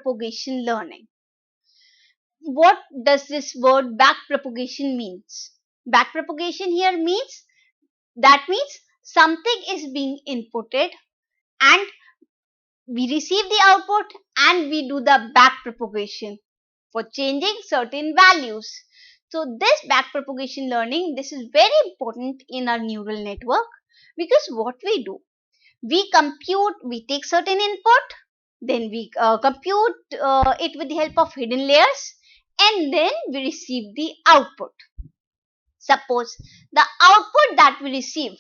propagation learning. What does this word back propagation means? Back propagation here means something is being inputted and we receive the output and we do the back propagation for changing certain values. So this back propagation learning, this is very important in our neural network, because what we do, we take certain input, then we compute it with the help of hidden layers, and then we receive the output. Suppose the output that we receive,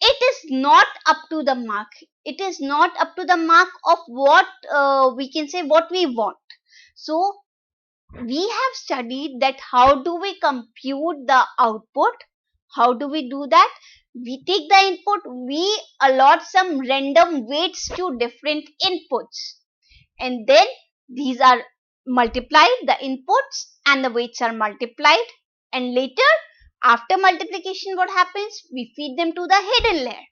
it is not up to the mark. It is not up to the mark of what we can say what we want. So we have studied that how do we compute the output? How do we do that? We take the input, we allot some random weights to different inputs, and then these are multiplied, the inputs and the weights are multiplied, and later after multiplication what happens? We feed them to the hidden layer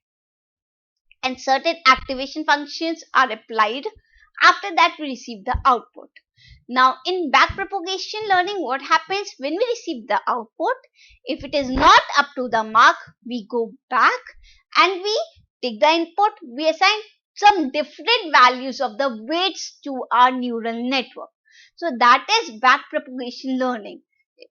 and certain activation functions are applied. After that we receive the output. Now in backpropagation learning, what happens when we receive the output? If it is not up to the mark, we go back and we take the input, we assign some different values of the weights to our neural network. So that is backpropagation learning. It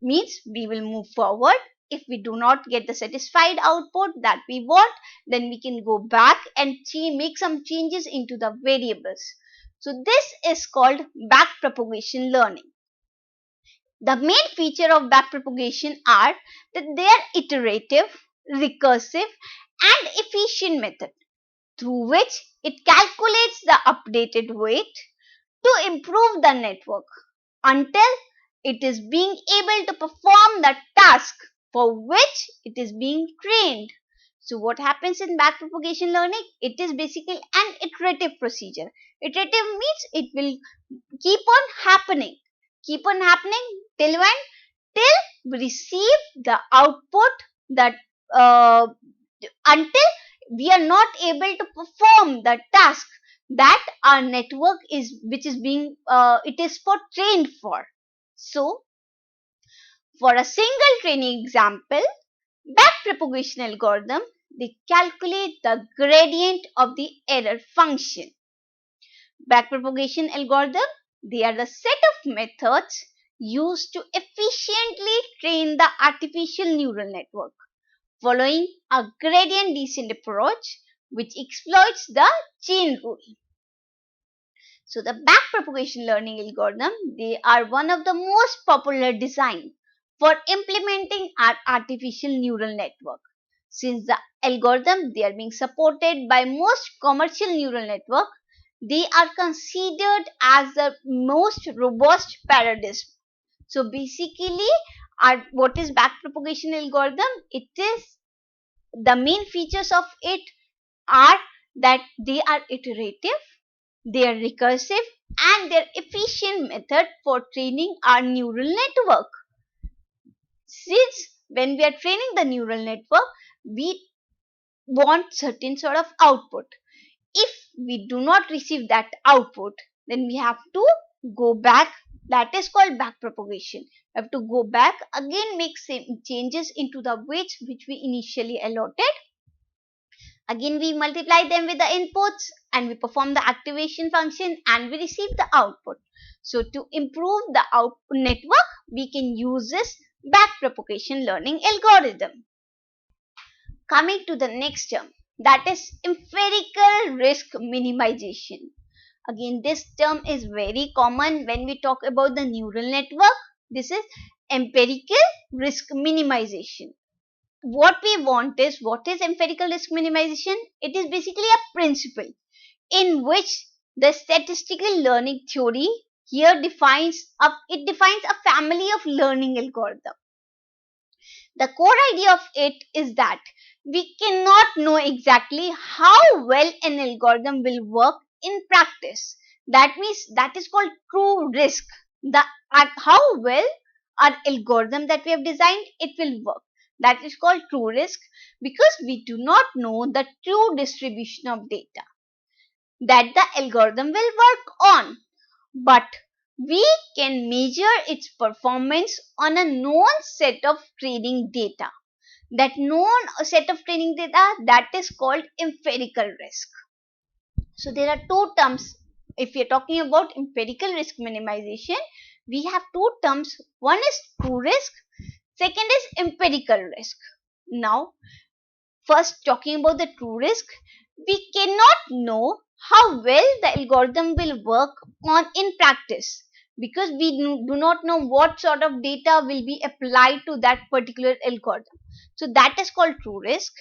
means we will move forward. If we do not get the satisfied output that we want, then we can go back and make some changes into the variables. So this is called backpropagation learning. The main feature of backpropagation are that they are iterative, recursive and efficient method through which it calculates the updated weight to improve the network until it is being able to perform the task for which it is being trained. So what happens in backpropagation learning? It is basically an iterative procedure. Iterative means it will keep on happening till when? Till we receive the output that until we are not able to perform the task that our network is, which is being it is for trained for. So for a single training example, backpropagation algorithm, they calculate the gradient of the error function. Backpropagation algorithm, they are the set of methods used to efficiently train the artificial neural network following a gradient descent approach which exploits the chain rule. So the backpropagation learning algorithm, they are one of the most popular design for implementing our artificial neural network. Since the algorithm, they are being supported by most commercial neural network, they are considered as the most robust paradigm. So basically, what is backpropagation algorithm? It is the main features of it are that they are iterative, they are recursive and they are efficient method for training our neural network. Since when we are training the neural network, we want certain sort of output. If we do not receive that output, then we have to go back. That is called backpropagation. We have to go back again, make changes into the weights which we initially allotted. Again we multiply them with the inputs and we perform the activation function and we receive the output. So to improve the output network, we can use this backpropagation learning algorithm. Coming to the next term, that is empirical risk minimization. Again, this term is very common when we talk about the neural network. This is empirical risk minimization. What we want is, what is empirical risk minimization? It is basically a principle in which the statistical learning theory here defines a family of learning algorithm. The core idea of it is that we cannot know exactly how well an algorithm will work in practice. That means that is called true risk. How well our algorithm that we have designed, it will work. That is called true risk because we do not know the true distribution of data that the algorithm will work on. but we can measure its performance on a known set of training data. That known set of training data, that is called empirical risk. So there are two terms. If we are talking about empirical risk minimization, we have two terms. One is true risk, second is empirical risk. Now, first talking about the true risk, we cannot know how well the algorithm will work on in practice, because we do not know what sort of data will be applied to that particular algorithm. So that is called true risk.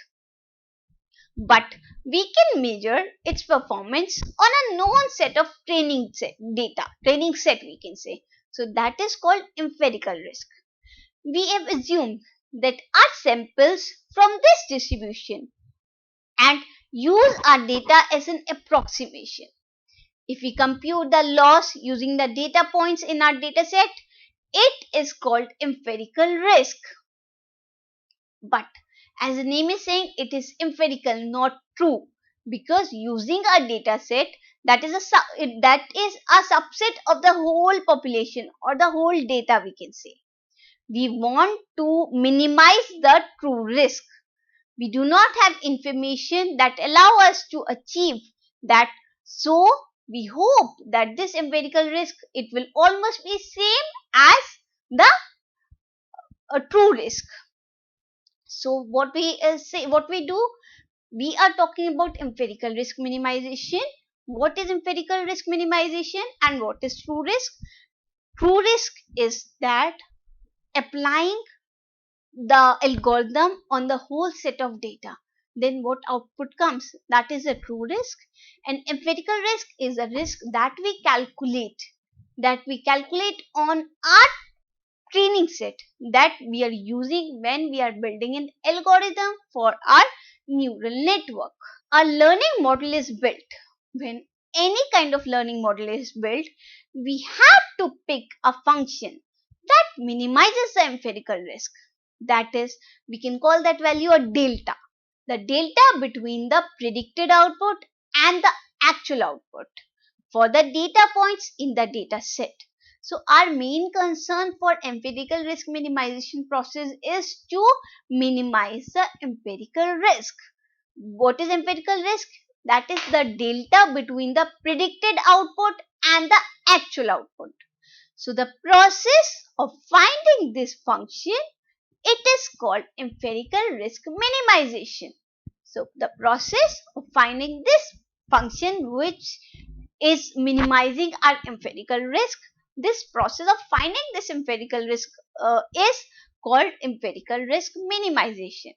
But we can measure its performance on a known set of training set we can say. So that is called empirical risk. We have assumed that our samples from this distribution and use our data as an approximation. If we compute the loss using the data points in our data set, it is called empirical risk. But as the name is saying, it is empirical, not true, because using a data set that is a subset of the whole population or the whole data we can say. We want to minimize the true risk. We do not have information that allow us to achieve that. So we hope that this empirical risk, it will almost be same as the true risk. So what we do, we are talking about empirical risk minimization. What is empirical risk minimization and what is true risk? True risk is that applying the algorithm on the whole set of data, then what output comes, that is a true risk. And empirical risk is a risk that we calculate on our training set that we are using when we are building an algorithm for our neural network. A learning model is built. When any kind of learning model is built, we have to pick a function that minimizes the empirical risk. That is, we can call that value a delta. The delta between the predicted output and the actual output for the data points in the data set. So our main concern for empirical risk minimization process is to minimize the empirical risk. What is empirical risk? That is the delta between the predicted output and the actual output. So the process of finding this function, it is called empirical risk minimization. So the process of finding this function which is minimizing our empirical risk, this process of finding this empirical risk is called empirical risk minimization.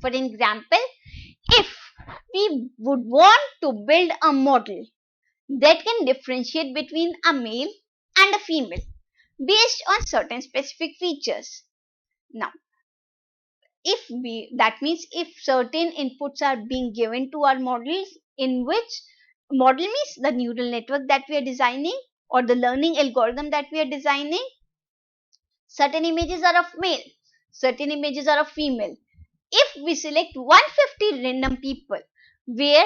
For example, if we would want to build a model that can differentiate between a male and a female based on certain specific features. Now, that means if certain inputs are being given to our models, in which model means the neural network that we are designing or the learning algorithm that we are designing, certain images are of male, certain images are of female. If we select 150 random people where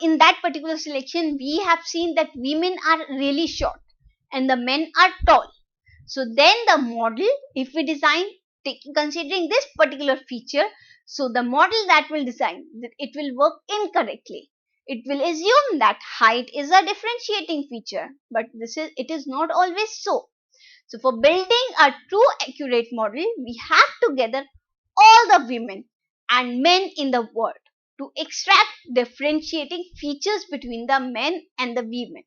in that particular selection we have seen that women are really short and the men are tall, so then the model, if we design considering this particular feature, so the model that will design, it will work incorrectly. It will assume that height is a differentiating feature, but it is not always so. So for building a true accurate model, we have to gather all the women and men in the world to extract differentiating features between the men and the women.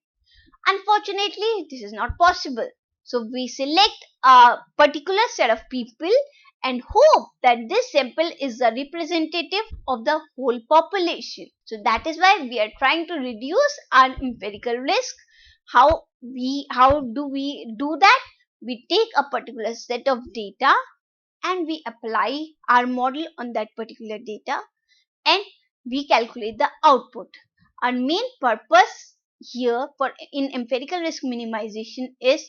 Unfortunately, this is not possible. So we select a particular set of people and hope that this sample is the representative of the whole population. So that is why we are trying to reduce our empirical risk. How do we do that? We take a particular set of data and we apply our model on that particular data and we calculate the output. Our main purpose here for in empirical risk minimization is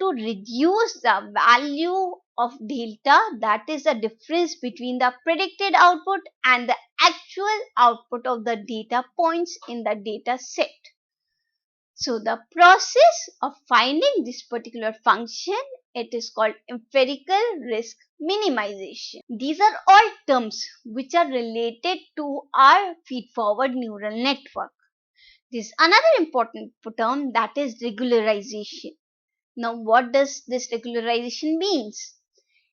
to reduce the value of delta, that is the difference between the predicted output and the actual output of the data points in the data set. So the process of finding this particular function, it is called empirical risk minimization. These are all terms which are related to our feedforward neural network. This is another important term, that is regularization. Now what does this regularization means?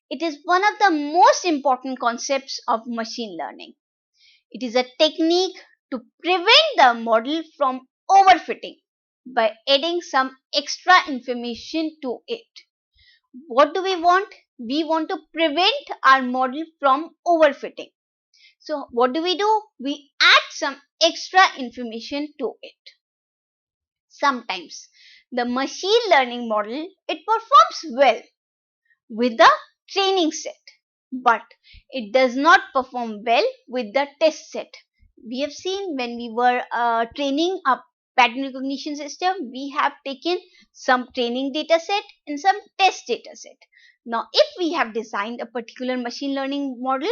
It is one of the most important concepts of machine learning. It is a technique to prevent the model from overfitting by adding some extra information to it. What do we want? We want to prevent our model from overfitting. So what do? We add some extra information to it. Sometimes the machine learning model, it performs well with the training set, but it does not perform well with the test set. We have seen when we were training a pattern recognition system, we have taken some training data set and some test data set. Now if we have designed a particular machine learning model,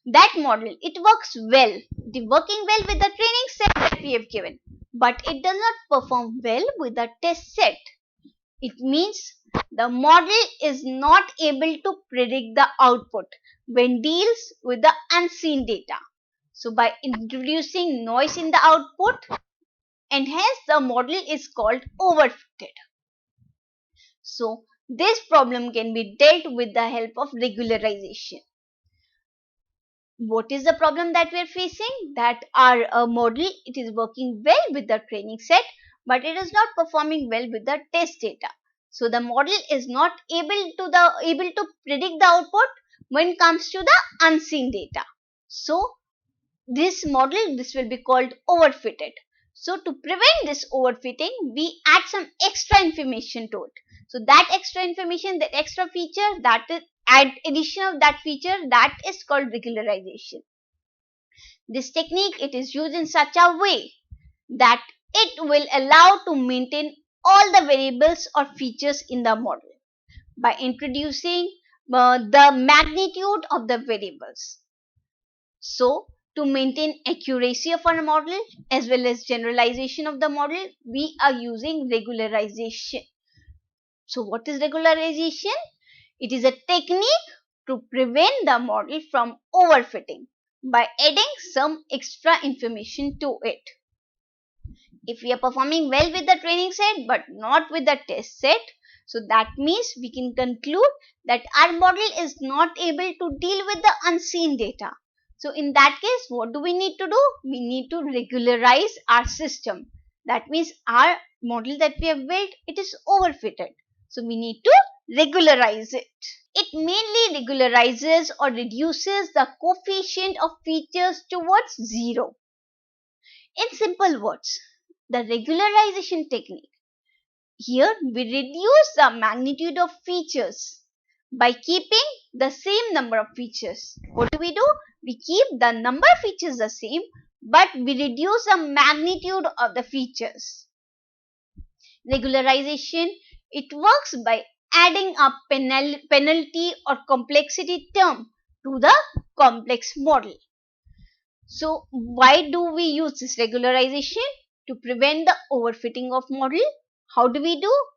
that model, it works well, it is working well with the training set that we have given, but it does not perform well with the test set. It means the model is not able to predict the output when deals with the unseen data. So by introducing noise in the output, and hence the model is called overfitted. So this problem can be dealt with the help of regularization. What is the problem that we are facing? That our model, it is working well with the training set, but it is not performing well with the test data. So the model is not able to predict the output when it comes to the unseen data. So this model, this will be called overfitted. So to prevent this overfitting, we add some extra information to it. So that extra information, that extra feature, that is addition of that feature, that is called regularization. This technique, it is used in such a way that it will allow to maintain all the variables or features in the model by introducing the magnitude of the variables. So to maintain accuracy of our model as well as generalization of the model, we are using regularization. So what is regularization? It is a technique to prevent the model from overfitting by adding some extra information to it. If we are performing well with the training set but not with the test set, so that means we can conclude that our model is not able to deal with the unseen data. So in that case, what do we need to do? We need to regularize our system. That means our model that we have built, it is overfitted. So we need to regularize it. It mainly regularizes or reduces the coefficient of features towards zero. In simple words, the regularization technique. Here we reduce the magnitude of features by keeping the same number of features. What do? We keep the number of features the same, but we reduce the magnitude of the features. Regularization, it works by adding a penalty or complexity term to the complex model. So why do we use this regularization? To prevent the overfitting of model. How do?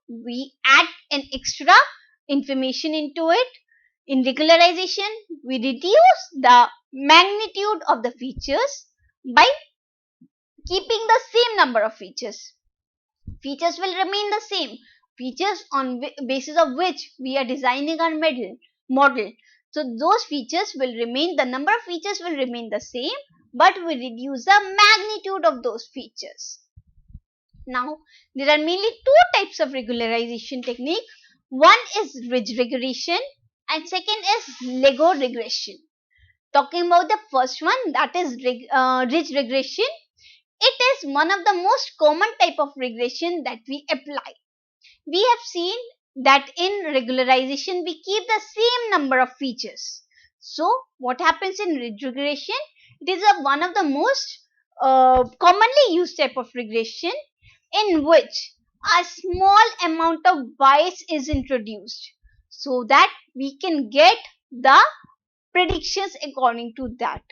We add an extra information into it. In regularization, we reduce the magnitude of the features by keeping the same number of features. Features will remain the same. Features on basis of which we are designing our model. So those features will remain, the number of features will remain the same, but we reduce the magnitude of those features. Now, there are mainly two types of regularization technique. One is ridge regression and second is Lego regression. Talking about the first one, that is ridge regression. It is one of the most common type of regression that we apply. We have seen that in regularization, we keep the same number of features. So, what happens in ridge regression? It is one of the most commonly used type of regression in which a small amount of bias is introduced so that we can get the predictions according to that.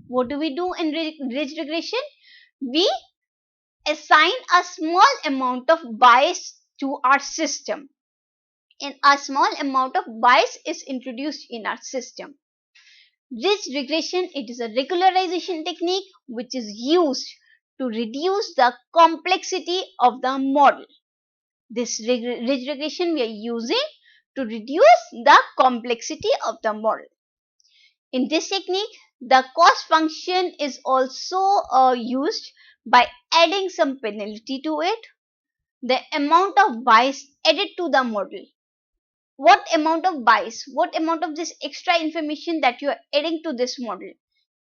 What do in ridge regression? We assign a small amount of bias to our system, and a small amount of bias is introduced in our system. Ridge regression, it is a regularization technique which is used to reduce the complexity of the model. This ridge regression we are using to reduce the complexity of the model. In this technique, the cost function is also used by adding some penalty to it. The amount of bias added to the model, what amount of bias, what amount of this extra information that you are adding to this model,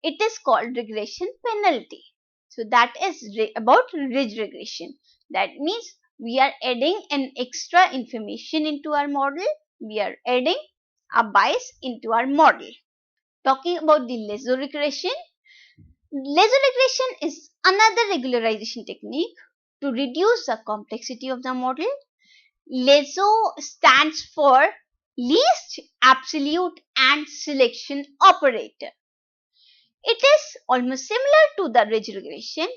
it is called regression penalty. So that is about ridge regression. That means we are adding an extra information into our model, we are adding a bias into our model. Talking about the lasso regression, lasso regression is another regularization technique to reduce the complexity of the model. LASSO stands for least absolute and selection operator. It is almost similar to the ridge regression,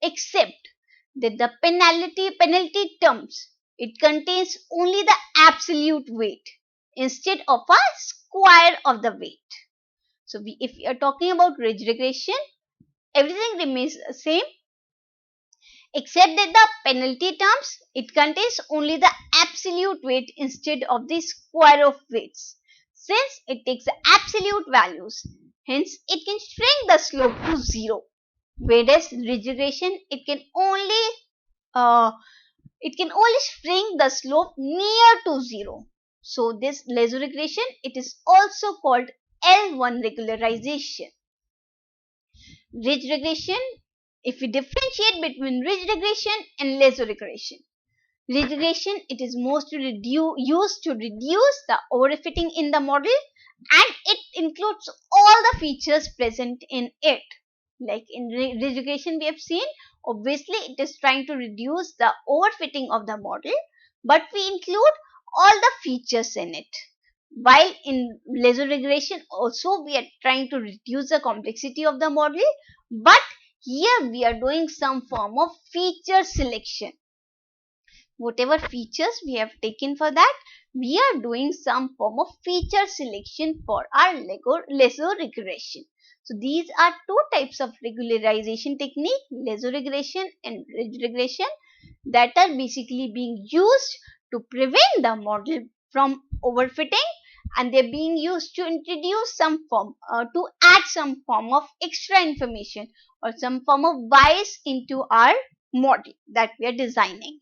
except that the penalty terms, it contains only the absolute weight instead of a square of the weight. So if we are talking about ridge regression, everything remains the same, except that the penalty terms, it contains only the absolute weight instead of the square of weights. Since it takes the absolute values, hence it can shrink the slope to 0. Whereas ridge regression, it can only shrink the slope near to 0. So this lasso regression, it is also called L1 regularization. Ridge regression, if we differentiate between ridge regression and lasso regression, ridge regression, it is mostly used to reduce the overfitting in the model, and it includes all the features present in it. Like in ridge regression we have seen, obviously it is trying to reduce the overfitting of the model, but we include all the features in it. While in lasso regression also we are trying to reduce the complexity of the model, but here we are doing some form of feature selection. Whatever features we have taken for that, we are doing some form of feature selection for our lasso regression. So these are two types of regularization technique, lasso regression and ridge regression, that are basically being used to prevent the model from overfitting, and they're being used to introduce some form, to add some form of extra information or some form of bias into our model that we are designing.